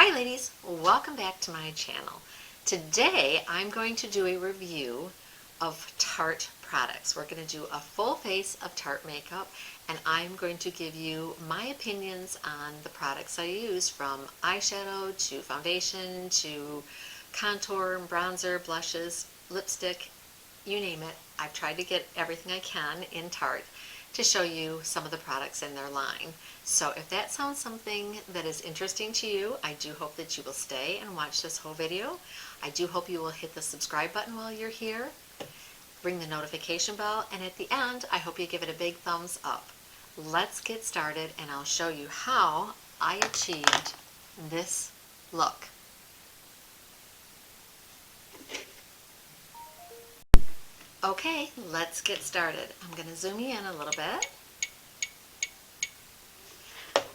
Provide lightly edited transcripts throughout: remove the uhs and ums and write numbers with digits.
Hi ladies, welcome back to my channel. Today I'm going to do a review of Tarte products. We're going to do a full face of Tarte makeup and I'm going to give you my opinions on the products I use, from eyeshadow to foundation to contour, bronzer, blushes, lipstick, you name it. I've tried to get everything I can in Tarte to show you some of the products in their line. So if that sounds something that is interesting to you, I do hope that you will stay and watch this whole video. I do hope you will hit the subscribe button while you're here, ring the notification bell, and at the end, I hope you give it a big thumbs up. Let's get started and I'll show you how I achieved this look. Okay, let's get started. I'm going to zoom you in a little bit.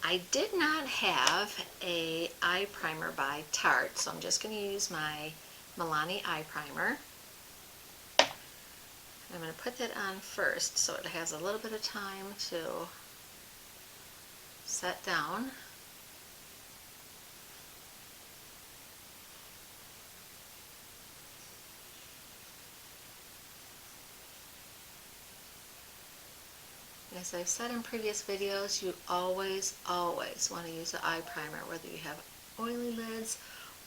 I did not have a eye primer by Tarte, so I'm just going to use my Milani eye primer. I'm going to put that on first so it has a little bit of time to set down. As I've said in previous videos, you always want to use an eye primer, whether you have oily lids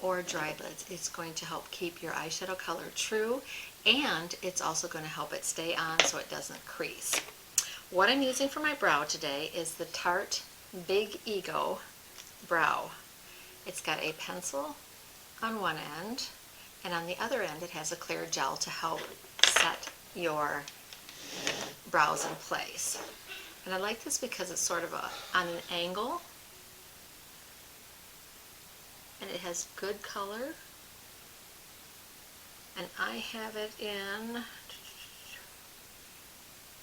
or dry lids. It's going to help keep your eyeshadow color true, and it's also going to help it stay on so it doesn't crease. What I'm using for my brow today is the Tarte Big Ego Brow. It's got a pencil on one end, and on the other end it has a clear gel to help set your brows in place. And I like this because it's sort of on an angle and it has good color, and I have it in, I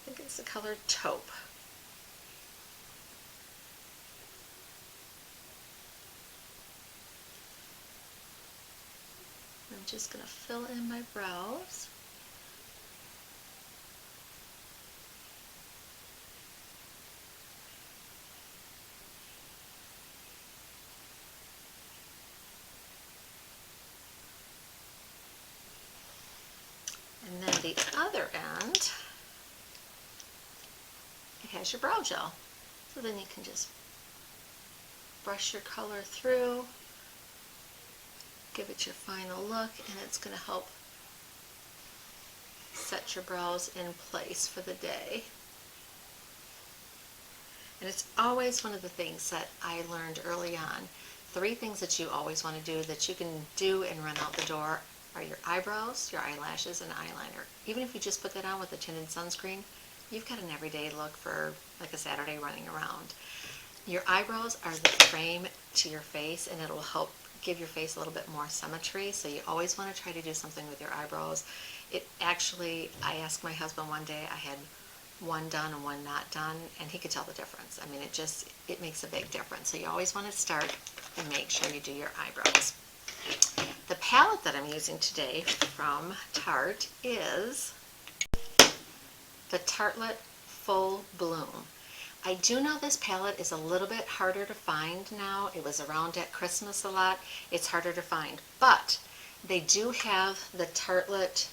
think it's the color taupe. I'm just going to fill in my brows. And then the other end, it has your brow gel. So then you can just brush your color through, give it your final look, and it's going to help set your brows in place for the day. And it's always one of the things that I learned early on. 3 things that you always want to do that you can do and run out the door are your eyebrows, your eyelashes, and eyeliner. Even if you just put that on with a tinted sunscreen, you've got an everyday look for like a Saturday running around. Your eyebrows are the frame to your face, and it will help give your face a little bit more symmetry, so you always want to try to do something with your eyebrows. It actually, I asked my husband one day, I had one done and one not done, and he could tell the difference. I mean, it makes a big difference. So you always want to start and make sure you do your eyebrows. The palette that I'm using today from Tarte is the Tartelette Full Bloom. I do know this palette is a little bit harder to find now. It was around at Christmas a lot. It's harder to find, but they do have the Tartelette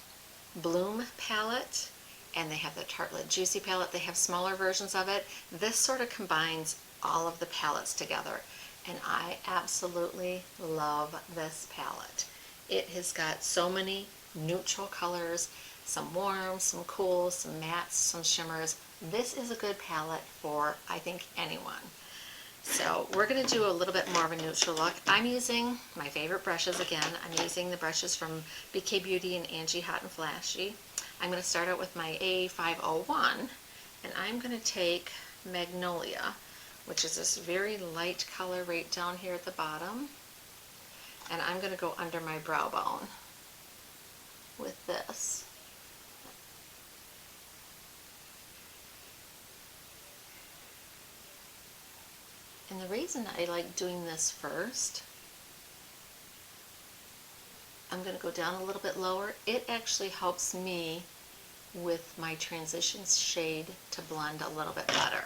Bloom palette, and they have the Tartelette Juicy palette. They have smaller versions of it. This sort of combines all of the palettes together, and I absolutely love this palette. It has got so many neutral colors, some warm, some cool, some mattes, some shimmers. This is a good palette for, I think, anyone. So we're going to do a little bit more of a neutral look. I'm using my favorite brushes again. I'm using the brushes from BK Beauty and Angie Hot and Flashy. I'm going to start out with my A501, and I'm going to take Magnolia, which is this very light color right down here at the bottom, and I'm going to go under my brow bone with this. And the reason I like doing this first, I'm going to go down a little bit lower. It actually helps me with my transition shade to blend a little bit better.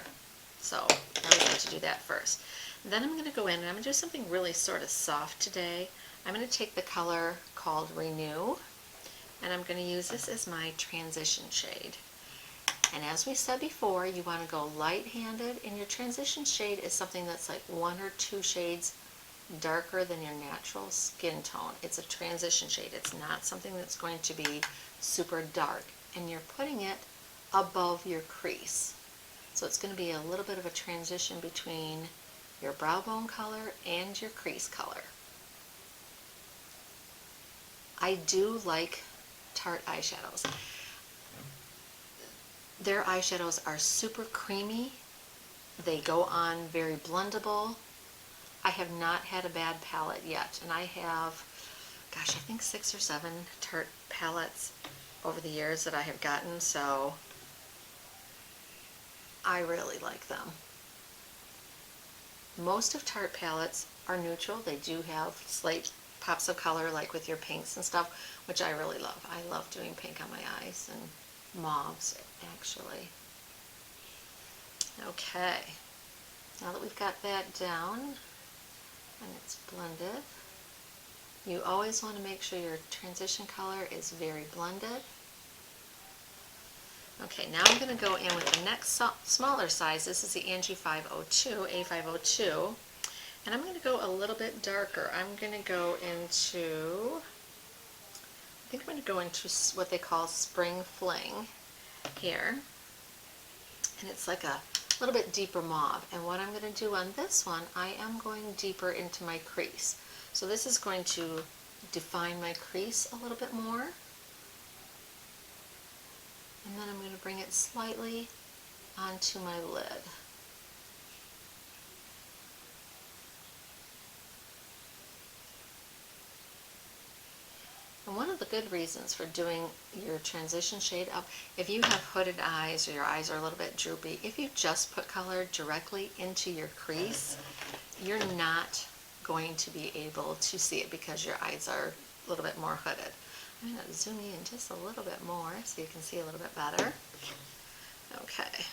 So I always like to do that first. Then I'm going to go in and I'm going to do something really sort of soft today. I'm going to take the color called Renew, and I'm going to use this as my transition shade. And as we said before, you want to go light-handed, and your transition shade is something that's like 1 or 2 shades darker than your natural skin tone. It's a transition shade. It's not something that's going to be super dark, and you're putting it above your crease. So it's going to be a little bit of a transition between your brow bone color and your crease color. I do like Tarte eyeshadows. Their eyeshadows are super creamy. They go on very blendable. I have not had a bad palette yet, and I have, gosh, I think 6 or 7 Tarte palettes over the years that I have gotten, so I really like them. Most of Tarte palettes are neutral. They do have slight pops of color, like with your pinks and stuff, which I really love. I love doing pink on my eyes, and mauves, actually. Okay, now that we've got that down and it's blended, you always want to make sure your transition color is very blended. Okay, now I'm going to go in with the next smaller size. This is the Angie 502, A502, and I'm going to go a little bit darker. I'm going to go into, I think I'm going to go into what they call Spring Fling here, and it's like a little bit deeper mauve. And what I'm going to do on this one, I am going deeper into my crease. So this is going to define my crease a little bit more. And then I'm going to bring it slightly onto my lid. And one of the good reasons for doing your transition shade up, if you have hooded eyes or your eyes are a little bit droopy, if you just put color directly into your crease, you're not going to be able to see it because your eyes are a little bit more hooded. I'm going to zoom in just a little bit more so you can see a little bit better. Okay.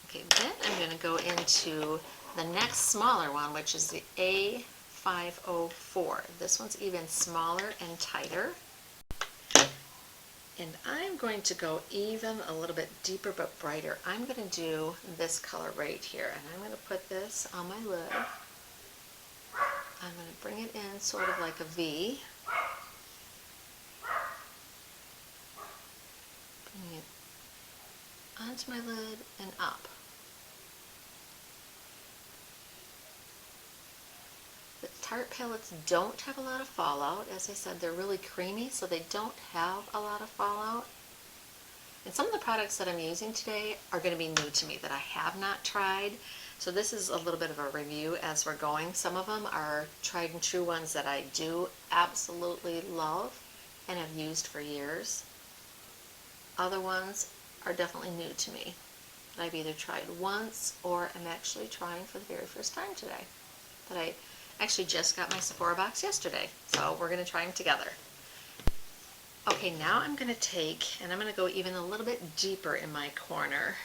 Okay, then I'm going to go into the next smaller one, which is the A504. This one's even smaller and tighter. And I'm going to go even a little bit deeper but brighter. I'm going to do this color right here, and I'm going to put this on my lid. I'm going to bring it in sort of like a V. Bring it onto my lid and up. The Tarte palettes don't have a lot of fallout. As I said, they're really creamy, so they don't have a lot of fallout. And some of the products that I'm using today are going to be new to me that I have not tried. So this is a little bit of a review as we're going. Some of them are tried and true ones that I do absolutely love and have used for years. Other ones are definitely new to me that I've either tried once or am actually trying for the very first time today. That I actually just got my Sephora box yesterday, so we're going to try them together. Okay, now I'm going to take, and I'm going to go even a little bit deeper in my corner,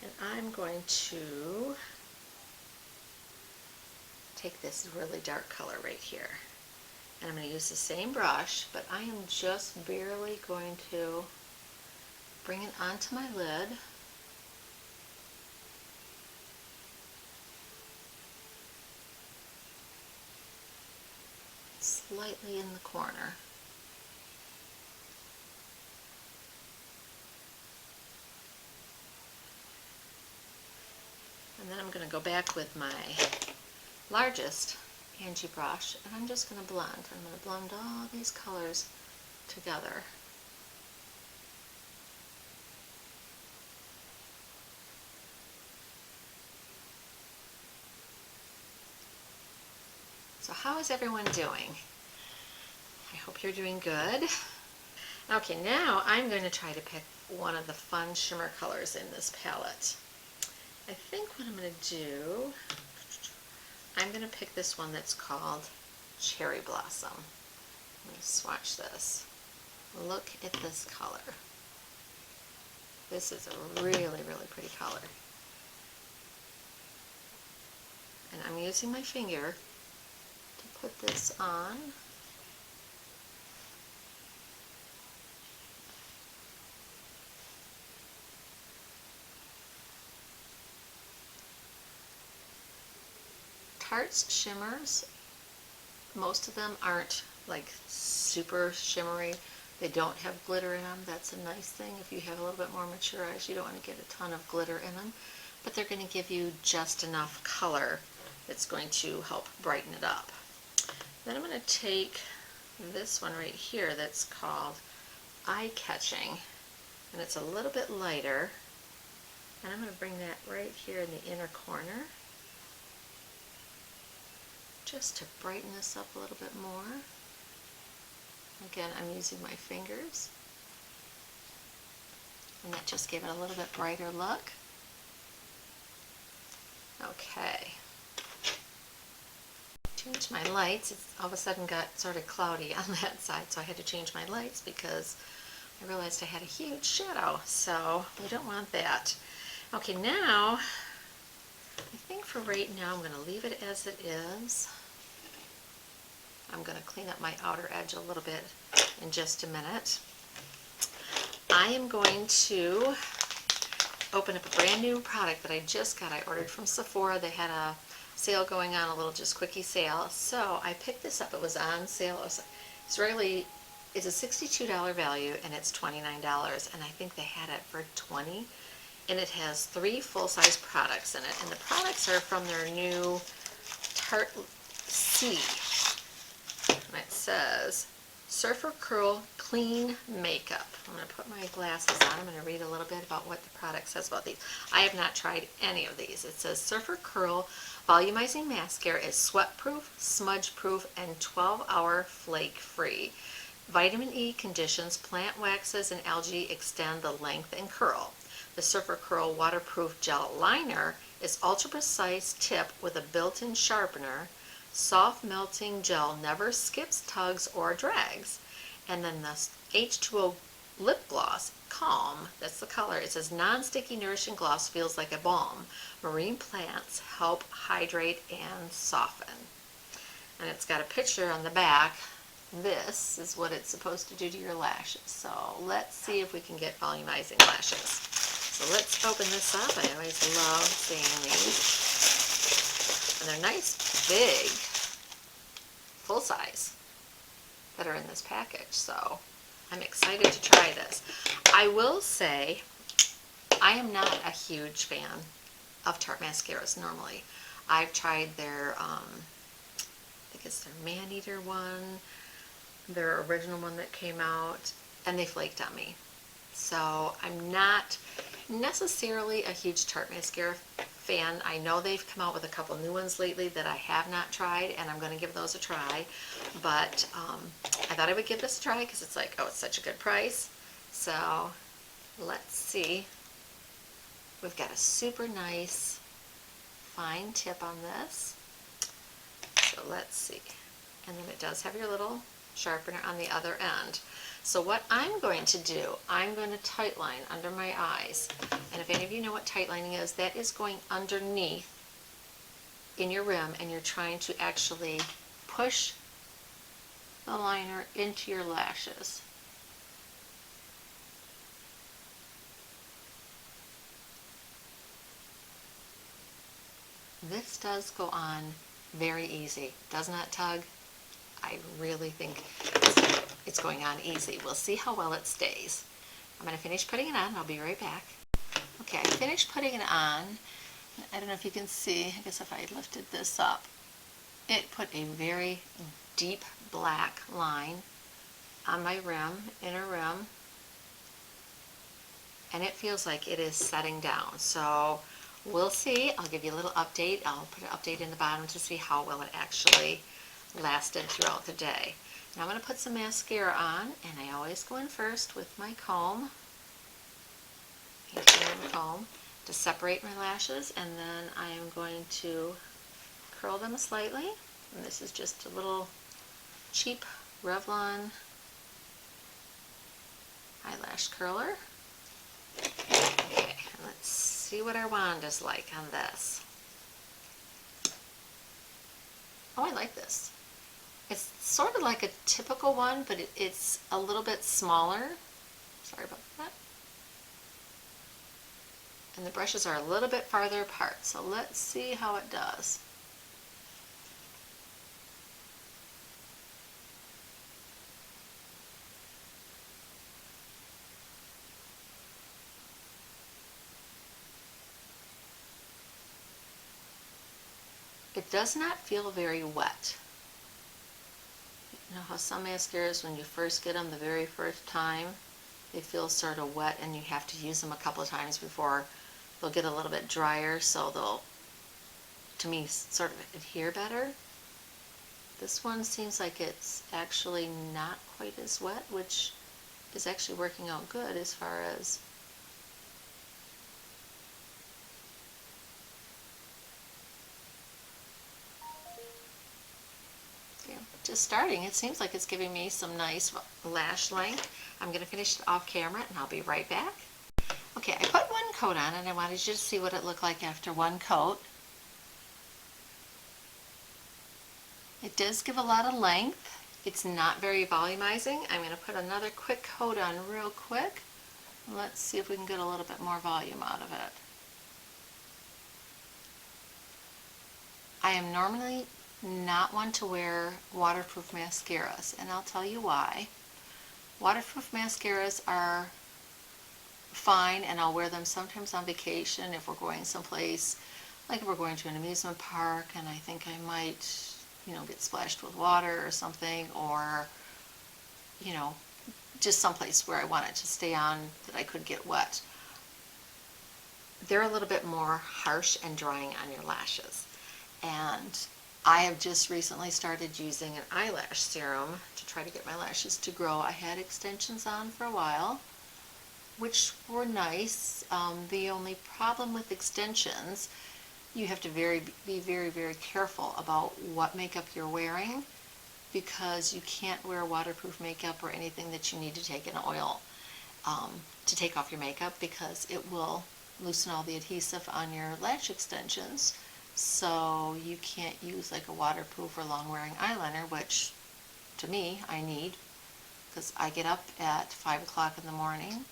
and I'm going to take this really dark color right here. And I'm going to use the same brush, but I am just barely going to bring it onto my lid. Slightly in the corner. And then I'm going to go back with my largest Angie brush, and I'm just going to blend. I'm going to blend all these colors together. So how is everyone doing? I hope you're doing good. Okay, now I'm going to try to pick one of the fun shimmer colors in this palette. I think what I'm going to do, I'm going to pick this one that's called Cherry Blossom. I'm going to swatch this. Look at this color. This is a really, really pretty color. And I'm using my finger to put this on. Tarte's shimmers, most of them aren't like super shimmery. They don't have glitter in them. That's a nice thing. If you have a little bit more mature eyes, you don't want to get a ton of glitter in them. But they're going to give you just enough color that's going to help brighten it up. Then I'm going to take this one right here that's called Eye Catching. And it's a little bit lighter. And I'm going to bring that right here in the inner corner, just to brighten this up a little bit more. Again, I'm using my fingers, and that just gave it a little bit brighter look. Okay. Change my lights. It all of a sudden got sort of cloudy on that side, so I had to change my lights because I realized I had a huge shadow, so we don't want that. Okay, now, I think for right now I'm going to leave it as it is. I'm going to clean up my outer edge a little bit in just a minute. I am going to open up a brand new product that I just got. I ordered from Sephora. They had a sale going on, a little just quickie sale. So I picked this up. It was on sale. It's a $62 value and it's $29. And I think they had it for $20. And it has 3 full-size products in it. And the products are from their new Tarte C. And it says, Surfer Curl Clean Makeup. I'm going to put my glasses on. I'm going to read a little bit about what the product says about these. I have not tried any of these. It says Surfer Curl Volumizing Mascara is sweat-proof, smudge-proof, and 12-hour flake-free. Vitamin E conditions, plant waxes, and algae extend the length and curl. The Surfer Curl Waterproof Gel Liner is ultra-precise tip with a built-in sharpener. Soft melting gel never skips, tugs, or drags. And then the H2O lip gloss, Calm, that's the color. It says non-sticky nourishing gloss feels like a balm. Marine plants help hydrate and soften. And it's got a picture on the back. This is what it's supposed to do to your lashes. So let's see if we can get volumizing lashes. So let's open this up. I always love seeing these. And they're nice, big, full size that are in this package. So I'm excited to try this. I will say I am not a huge fan of Tarte mascaras normally. I've tried their, I think it's their Man-Eater one, their original one that came out, and they flaked on me. So I'm not necessarily a huge Tarte mascara fan. I know they've come out with a couple new ones lately that I have not tried, and I'm going to give those a try. But I thought I would give this a try because it's like, oh, it's such a good price. So let's see. We've got a super nice fine tip on this. So let's see. And then it does have your little sharpener on the other end. So what I'm going to do, I'm going to tightline under my eyes. And if any of you know what tightlining is, that is going underneath in your rim and you're trying to actually push the liner into your lashes. This does go on very easy. Does not tug. I really think it's going on easy. We'll see how well it stays. I'm going to finish putting it on. I'll be right back. Okay, I finished putting it on. I don't know if you can see. I guess if I lifted this up, it put a very deep black line on my rim, inner rim, and it feels like it is setting down. So we'll see. I'll give you a little update. I'll put an update in the bottom to see how well it actually lasted throughout the day. Now I'm going to put some mascara on, and I always go in first with my comb, to separate my lashes, and then I am going to curl them slightly. And this is just a little cheap Revlon eyelash curler. Okay, let's see what our wand is like on this. Oh, I like this. It's sort of like a typical one, but it's a little bit smaller. Sorry about that. And the brushes are a little bit farther apart, so let's see how it does. It does not feel very wet. You know how some mascaras, when you first get them the very first time, they feel sort of wet and you have to use them a couple of times before they'll get a little bit drier, so they'll, to me, sort of adhere better. This one seems like it's actually not quite as wet, which is actually working out good as far as just starting. It seems like it's giving me some nice lash length. I'm going to finish it off camera and I'll be right back. Okay, I put one coat on and I wanted you to see what it looked like after one coat. It does give a lot of length. It's not very volumizing. I'm going to put another quick coat on real quick. Let's see if we can get a little bit more volume out of it. I am normally not one to wear waterproof mascaras, and I'll tell you why. Waterproof mascaras are fine, and I'll wear them sometimes on vacation if we're going someplace, like if we're going to an amusement park and I think I might, get splashed with water or something, or, just someplace where I want it to stay on that I could get wet. They're a little bit more harsh and drying on your lashes. And I have just recently started using an eyelash serum to try to get my lashes to grow. I had extensions on for a while, which were nice. The only problem with extensions, you have to be very, very careful about what makeup you're wearing, because you can't wear waterproof makeup or anything that you need to take in oil to take off your makeup, because it will loosen all the adhesive on your lash extensions. So you can't use like a waterproof or long wearing eyeliner, which to me I need, because I get up at 5 o'clock in the morning.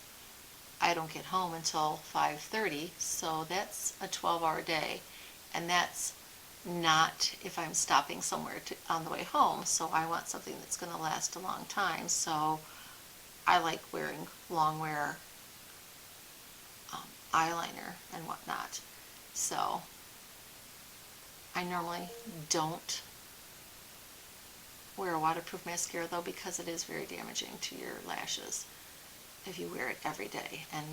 I don't get home until 5:30, so that's a 12-hour day, and that's not if I'm stopping somewhere on the way home. So I want something that's going to last a long time, so I like wearing long wear eyeliner and whatnot. So I normally don't wear a waterproof mascara though, because it is very damaging to your lashes if you wear it every day. And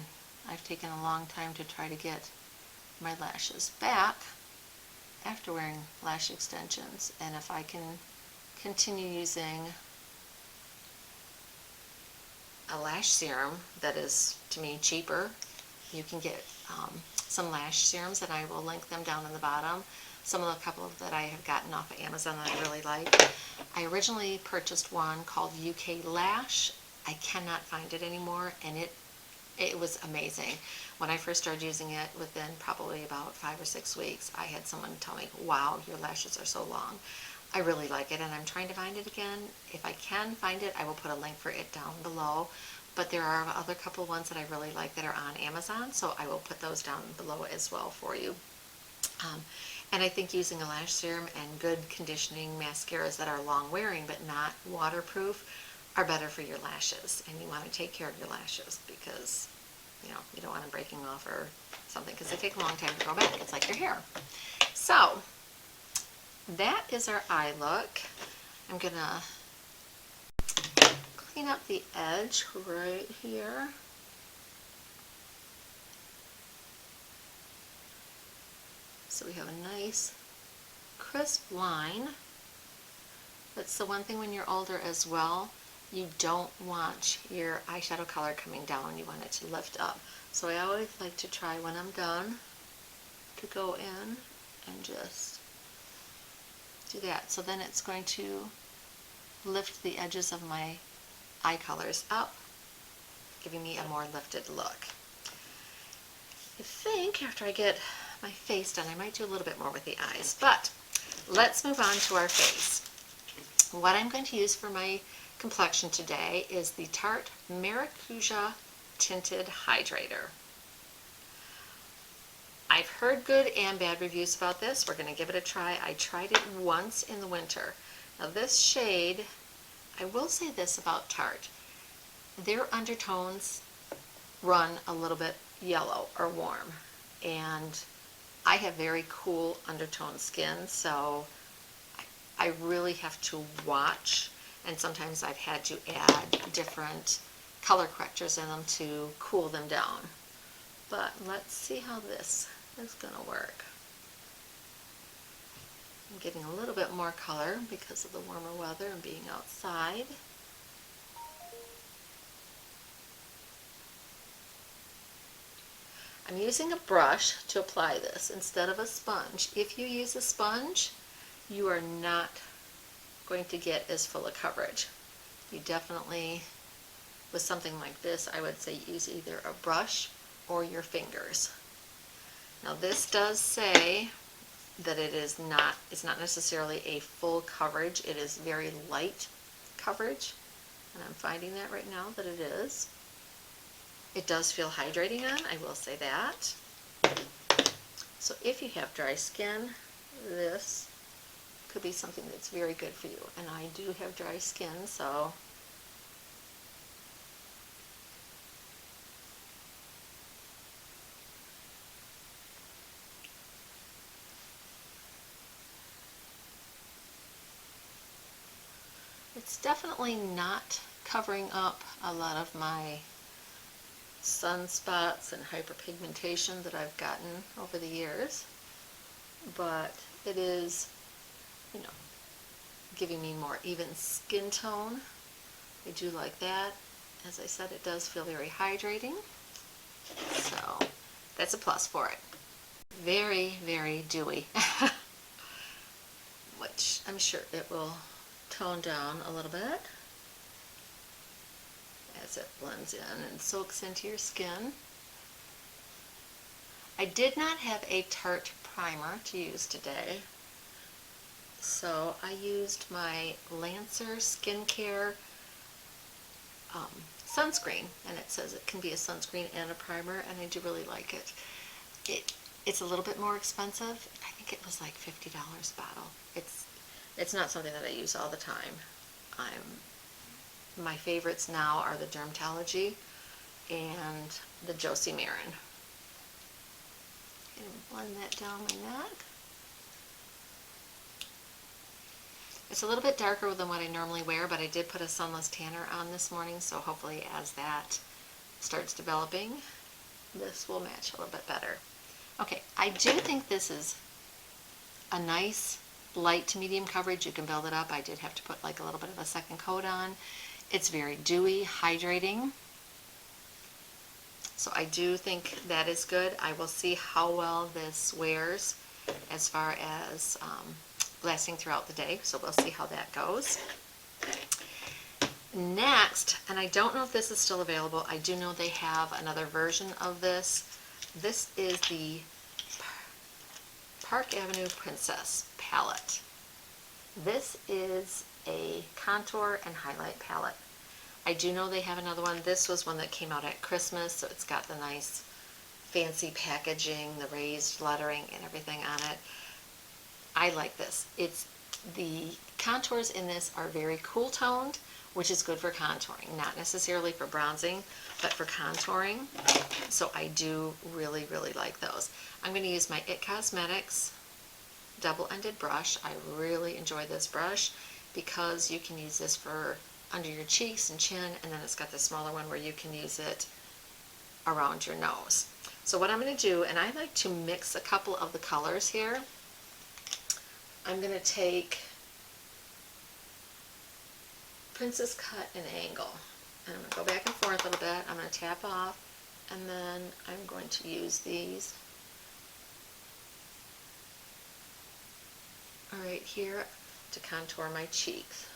I've taken a long time to try to get my lashes back after wearing lash extensions, and if I can continue using a lash serum that is, to me, cheaper, you can get some lash serums, and I will link them down in the bottom. Some of the couple that I have gotten off of Amazon that I really like. I originally purchased one called UK Lash. I cannot find it anymore, and it was amazing. When I first started using it, within probably about 5 or 6 weeks, I had someone tell me, wow, your lashes are so long. I really like it, and I'm trying to find it again. If I can find it, I will put a link for it down below. But there are other couple ones that I really like that are on Amazon, so I will put those down below as well for you. And I think using a lash serum and good conditioning mascaras that are long wearing but not waterproof are better for your lashes, and you want to take care of your lashes, because you don't want them breaking off or something, because they take a long time to grow back. It's like your hair. So that is our eye look. I'm gonna clean up the edge right here. So we have a nice crisp line. That's the one thing when you're older as well. You don't want your eyeshadow color coming down. You want it to lift up. So I always like to try, when I'm done, to go in and just do that. So then it's going to lift the edges of my eye colors up. giving me a more lifted look. I think after I get my face done, I might do a little bit more with the eyes, but let's move on to our face. What I'm going to use for my complexion today is the Tarte Maracuja Tinted Hydrator. I've heard good and bad reviews about this. We're going to give it a try. I tried it once in the winter. Now this shade, I will say this about Tarte. Their undertones run a little bit yellow or warm, and I have very cool undertone skin, so I really have to watch, and sometimes I've had to add different color correctors in them to cool them down. But let's see how this is going to work. I'm getting a little bit more color because of the warmer weather and being outside. I'm using a brush to apply this instead of a sponge. If you use a sponge, you are not going to get as full of coverage. You definitely, with something like this, I would say use either a brush or your fingers. Now this does say that it's not necessarily a full coverage. It is very light coverage, and I'm finding that right now that it is. It does feel hydrating on, I will say that. So if you have dry skin, this could be something that's very good for you. And I do have dry skin, so it's definitely not covering up a lot of my sunspots and hyperpigmentation that I've gotten over the years, but it is, you know, giving me more even skin tone. I do like that. As I said, it does feel very hydrating, so that's a plus for it. Very, very dewy, which I'm sure it will tone down a little bit as it blends in and soaks into your skin. I did not have a Tarte primer to use today, so I used my Lancer Skincare sunscreen, and it says it can be a sunscreen and a primer, and I do really like it. It's a little bit more expensive. I think it was like $50 a bottle. It's not something that I use all the time. My favorites now are the Dermatology and the Josie Marin. And blend that down my neck. It's a little bit darker than what I normally wear, but I did put a sunless tanner on this morning, so hopefully as that starts developing, this will match a little bit better. Okay, I do think this is a nice light to medium coverage. You can build it up. I did have to put like a little bit of a second coat on. It's very dewy, hydrating. So I do think that is good. I will see how well this wears as far as lasting throughout the day. So we'll see how that goes. Next, and I don't know if this is still available, I do know they have another version of this. This is the Park Avenue Princess palette. This is a contour and highlight palette. I do know they have another one. This was one that came out at Christmas, so it's got the nice fancy packaging, the raised lettering and everything on it. I like this. The contours in this are very cool toned, which is good for contouring, not necessarily for bronzing, but for contouring. So I do really, really like those. I'm going to use my IT Cosmetics double-ended brush. I really enjoy this brush because you can use this for under your cheeks and chin, and then it's got the smaller one where you can use it around your nose. So what I'm going to do, and I like to mix a couple of the colors here. I'm going to take Princess Cut and Angle, and I'm going to go back and forth a little bit. I'm going to tap off, and then I'm going to use these right here to contour my cheeks.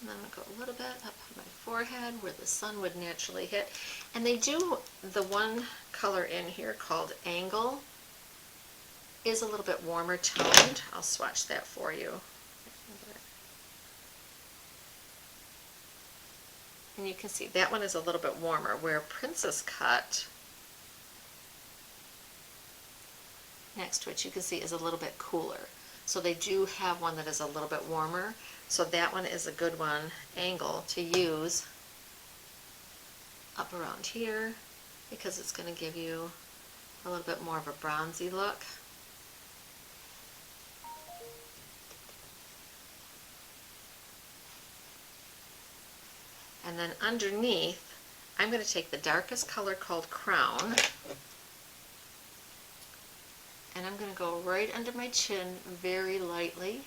And then I'm going to go a little bit up my forehead where the sun would naturally hit. And they do, the one color in here called Angle is a little bit warmer toned. I'll swatch that for you. And you can see that one is a little bit warmer, where Princess Cut next to it, you can see, is a little bit cooler. So they do have one that is a little bit warmer. So that one is a good one, Angle, to use up around here, because it's going to give you a little bit more of a bronzy look. And then underneath, I'm going to take the darkest color called Crown, and I'm going to go right under my chin very lightly,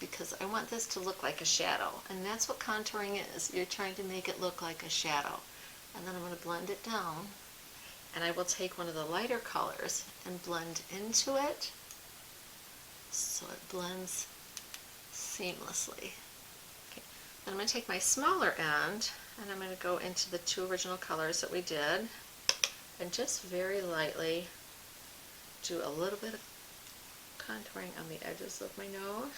because I want this to look like a shadow, and that's what contouring is. You're trying to make it look like a shadow. And then I'm going to blend it down, and I will take one of the lighter colors and blend into it so it blends seamlessly. Okay. Then I'm going to take my smaller end, and I'm going to go into the two original colors that we did, and just very lightly do a little bit of contouring on the edges of my nose.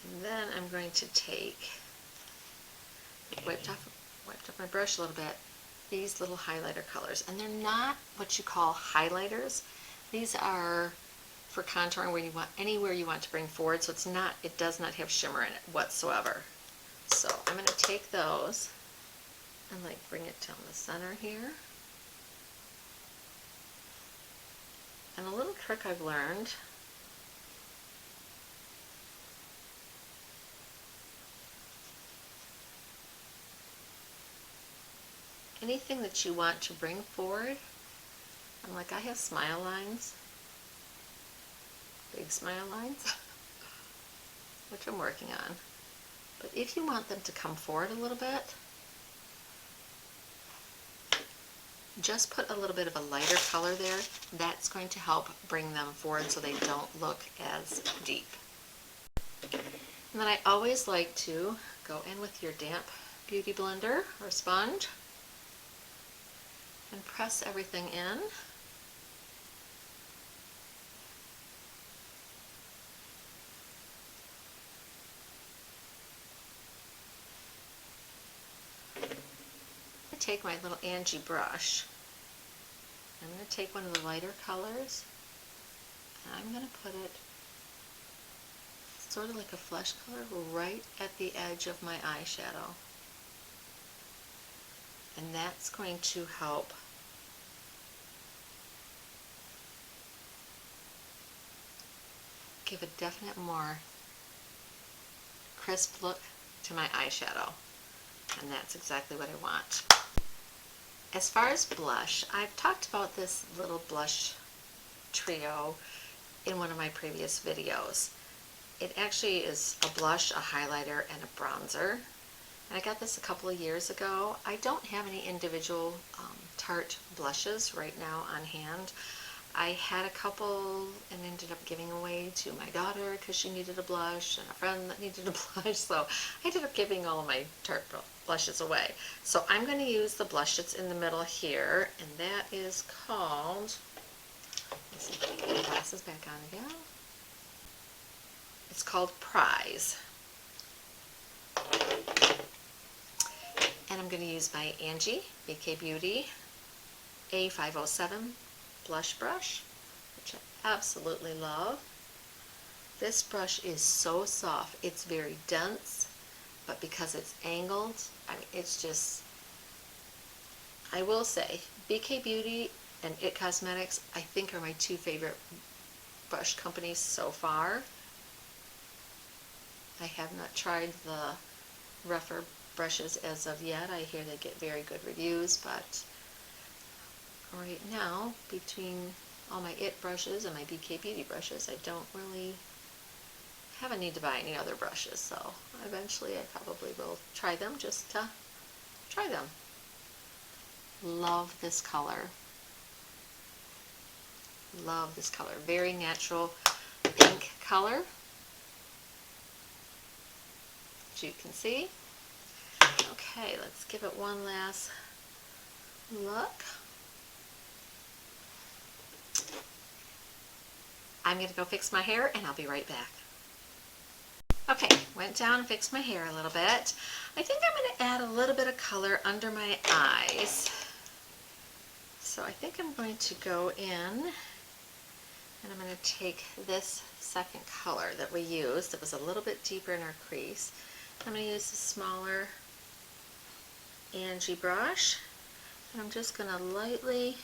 And then I'm going to take, wiped off my brush a little bit, these little highlighter colors. And they're not what you call highlighters. These are for contouring where you want, anywhere you want to bring forward, so it's not, it does not have shimmer in it whatsoever. So I'm going to take those and like bring it down the center here. And a little trick I've learned, anything that you want to bring forward, I'm like, I have smile lines, big smile lines, which I'm working on. But if you want them to come forward a little bit, just put a little bit of a lighter color there. That's going to help bring them forward so they don't look as deep. And then I always like to go in with your damp beauty blender or sponge and press everything in. I take my little Angie brush. I'm going to take one of the lighter colors, and I'm going to put it sort of like a flesh color right at the edge of my eyeshadow. And that's going to help give a definite more crisp look to my eyeshadow. And that's exactly what I want. As far as blush, I've talked about this little blush trio in one of my previous videos. It actually is a blush, a highlighter, and a bronzer. And I got this a couple of years ago. I don't have any individual Tarte blushes right now on hand. I had a couple and ended up giving away to my daughter because she needed a blush and a friend that needed a blush, so I ended up giving all of my Tarte blushes away. So I'm going to use the blush that's in the middle here, and that is called, let's see if I can get my glasses back on again. It's called Prize. And I'm going to use my Angie BK Beauty A507 blush brush, which I absolutely love. This brush is so soft. It's very dense, but because it's angled, I mean, it's just, I will say, BK Beauty and IT Cosmetics, I think, are my two favorite brush companies so far. I have not tried the rougher brushes as of yet. I hear they get very good reviews, but right now, between all my IT brushes and my BK Beauty brushes, I don't really haven't need to buy any other brushes, so eventually I probably will try them just to try them. Love this color. Love this color. Very natural pink color, as you can see. Okay, let's give it one last look. I'm going to go fix my hair and I'll be right back. Okay, went down and fixed my hair a little bit. I think I'm going to add a little bit of color under my eyes. So I think I'm going to go in and I'm going to take this second color that we used that was a little bit deeper in our crease. I'm going to use a smaller Angie brush, and I'm just going to lightly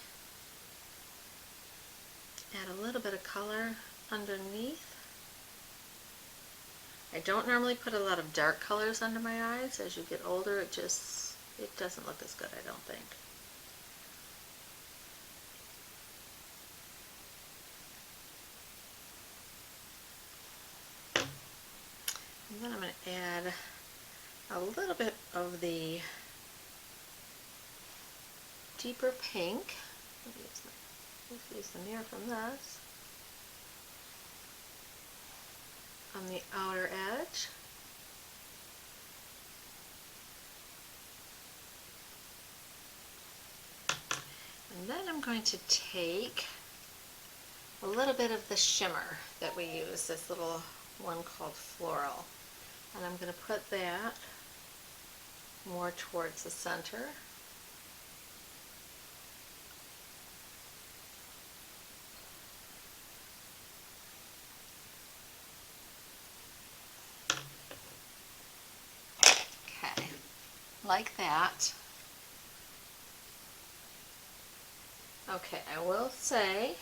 add a little bit of color underneath. I don't normally put a lot of dark colors under my eyes. As you get older, it doesn't look as good, I don't think. And then I'm going to add a little bit of the deeper pink. Let's use the mirror from this on the outer edge. And then I'm going to take a little bit of the shimmer that we use, this little one called Floral. And I'm going to put that more towards the center. Okay, like that. Okay, I will say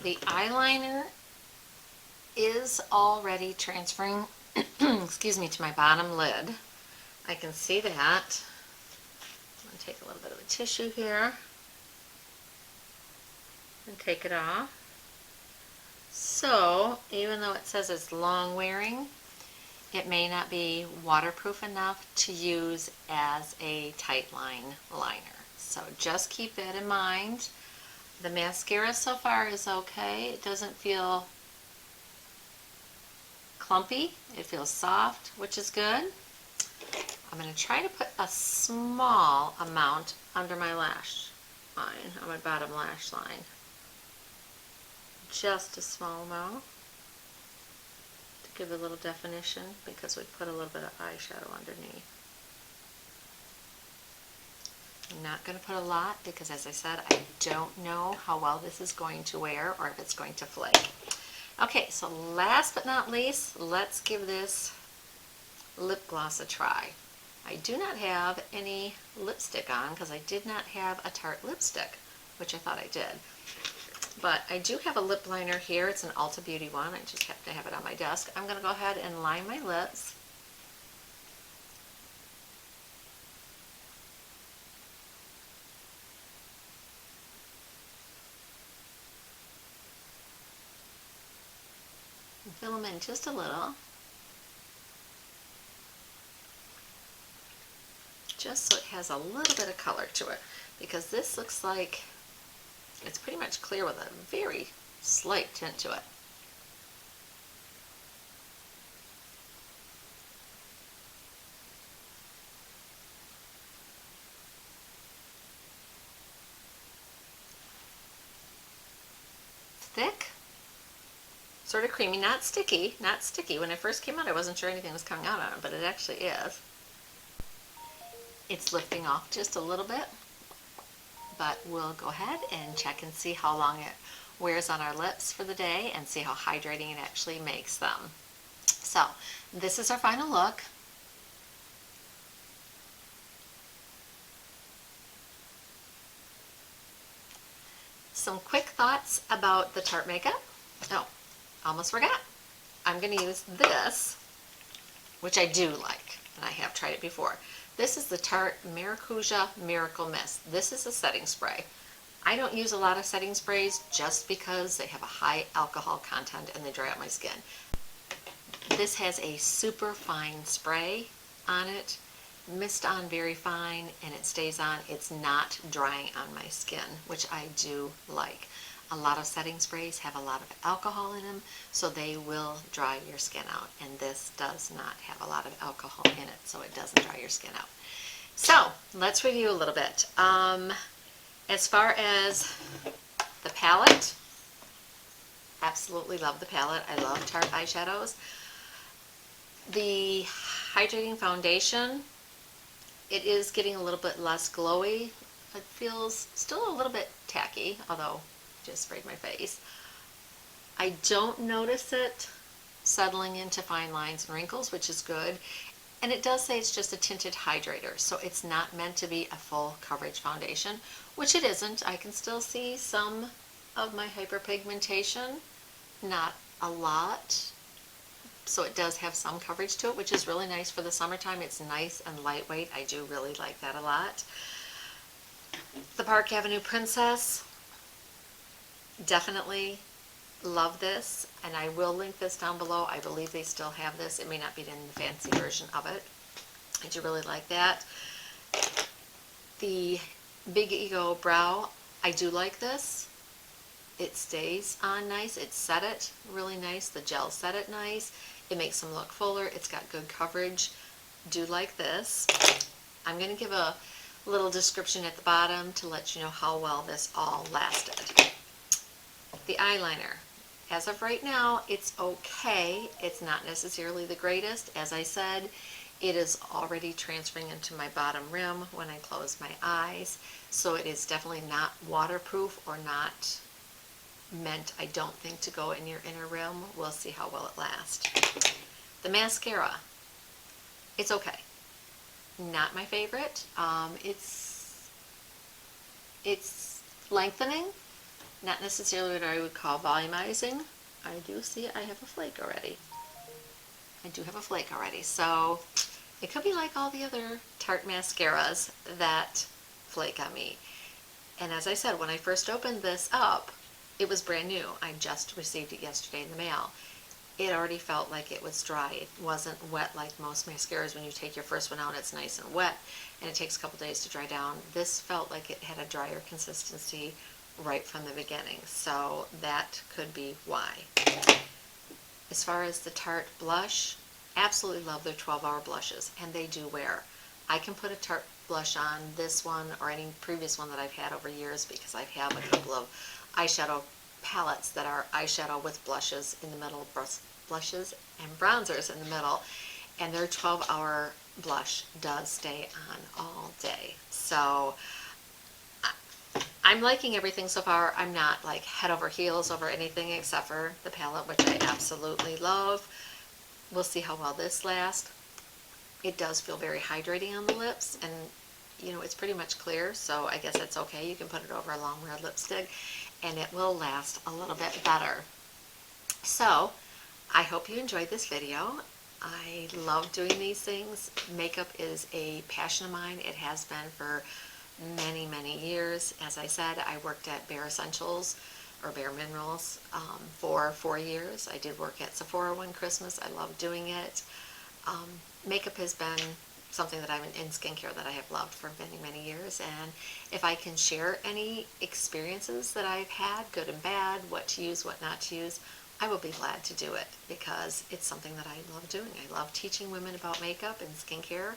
the eyeliner is already transferring, excuse me, to my bottom lid. I can see that. I'm going to take a little bit of a tissue here and take it off. So, even though it says it's long wearing, it may not be waterproof enough to use as a tight line liner. So just keep that in mind. The mascara so far is okay. It doesn't feel clumpy. It feels soft, which is good. I'm going to try to put a small amount under my lash line, on my bottom lash line. Just a small amount to give a little definition because we put a little bit of eyeshadow underneath. I'm not going to put a lot because, as I said, I don't know how well this is going to wear or if it's going to flake. Okay, so last but not least, let's give this lip gloss a try. I do not have any lipstick on because I did not have a Tarte lipstick, which I thought I did. But I do have a lip liner here. It's an Ulta Beauty one. I just happen to have it on my desk. I'm going to go ahead and line my lips. And fill them in just a little. Just so it has a little bit of color to it. Because this looks like it's pretty much clear with a very slight tint to it. Thick, sort of creamy, not sticky, not sticky. When it first came out, I wasn't sure anything was coming out on it, but it actually is. It's lifting off just a little bit, but we'll go ahead and check and see how long it wears on our lips for the day and see how hydrating it actually makes them. So this is our final look. Some quick thoughts about the Tarte makeup. Oh, almost forgot. I'm going to use this, which I do like, and I have tried it before. This is the Tarte Maracuja Miracle Mist. This is a setting spray. I don't use a lot of setting sprays just because they have a high alcohol content and they dry out my skin. This has a super fine spray on it, mist on very fine, and it stays on. It's not drying on my skin, which I do like. A lot of setting sprays have a lot of alcohol in them, so they will dry your skin out, and this does not have a lot of alcohol in it, so it doesn't dry your skin out. So let's review a little bit. As far as the palette, absolutely love the palette. I love Tarte eyeshadows. The hydrating foundation, it is getting a little bit less glowy. It feels still a little bit tacky, although I just sprayed my face. I don't notice it settling into fine lines and wrinkles, which is good. And it does say it's just a tinted hydrator, so it's not meant to be a full coverage foundation, which it isn't. I can still see some of my hyperpigmentation, not a lot. So it does have some coverage to it, which is really nice for the summertime. It's nice and lightweight. I do really like that a lot. The Park Avenue Princess, definitely love this, and I will link this down below. I believe they still have this. It may not be in the fancy version of it. I do really like that. The Big Ego Brow, I do like this. It stays on nice. It set it really nice. The gel set it nice. It makes them look fuller. It's got good coverage. Do like this. I'm going to give a little description at the bottom to let you know how well this all lasted. The eyeliner. As of right now, it's okay. It's not necessarily the greatest. As I said, it is already transferring into my bottom rim when I close my eyes. So it is definitely not waterproof or not meant, I don't think, to go in your inner rim. We'll see how well it lasts. The mascara, it's okay. Not my favorite. It's lengthening, not necessarily what I would call volumizing. I do see I have a flake already. I do have a flake already, so it could be like all the other Tarte mascaras that flake on me. And as I said, when I first opened this up, it was brand new. I just received it yesterday in the mail. It already felt like it was dry. It wasn't wet like most mascaras. When you take your first one out, it's nice and wet, and it takes a couple days to dry down. This felt like it had a drier consistency right from the beginning, so that could be why. As far as the Tarte blush, absolutely love their 12-hour blushes, and they do wear. I can put a Tarte blush on this one or any previous one that I've had over years because I have a couple of eyeshadow palettes that are eyeshadow with blushes in the middle, blushes and bronzers in the middle, and their 12-hour blush does stay on all day. So I'm liking everything so far. I'm not like head over heels over anything except for the palette, which I absolutely love. We'll see how well this lasts. It does feel very hydrating on the lips, and you know, it's pretty much clear, so I guess it's okay. You can put it over a long wear lipstick and it will last a little bit better. So I hope you enjoyed this video. I love doing these things. Makeup is a passion of mine. It has been for many, many years. As I said, I worked at Bare Essentials or Bare Minerals for 4 years. I did work at Sephora one Christmas. I love doing it. Makeup has been something that I'm in skincare that I have loved for many, many years, and if I can share any experiences that I've had, good and bad, what to use, what not to use, I will be glad to do it because it's something that I love doing. I love teaching women about makeup and skincare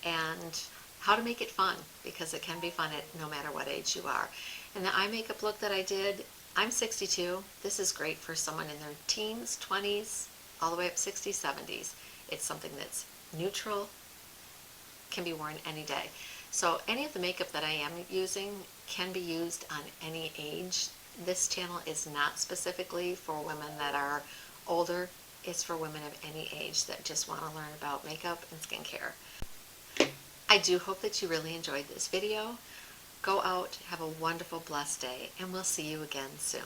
and how to make it fun, because it can be fun at no matter what age you are. And the eye makeup look that I did, I'm 62. This is great for someone in their teens, 20s, all the way up 60s, 70s. It's something that's neutral, can be worn any day. So any of the makeup that I am using can be used on any age. This channel is not specifically for women that are older. It's for women of any age that just want to learn about makeup and skincare. I do hope that you really enjoyed this video. Go out, have a wonderful, blessed day, and we'll see you again soon.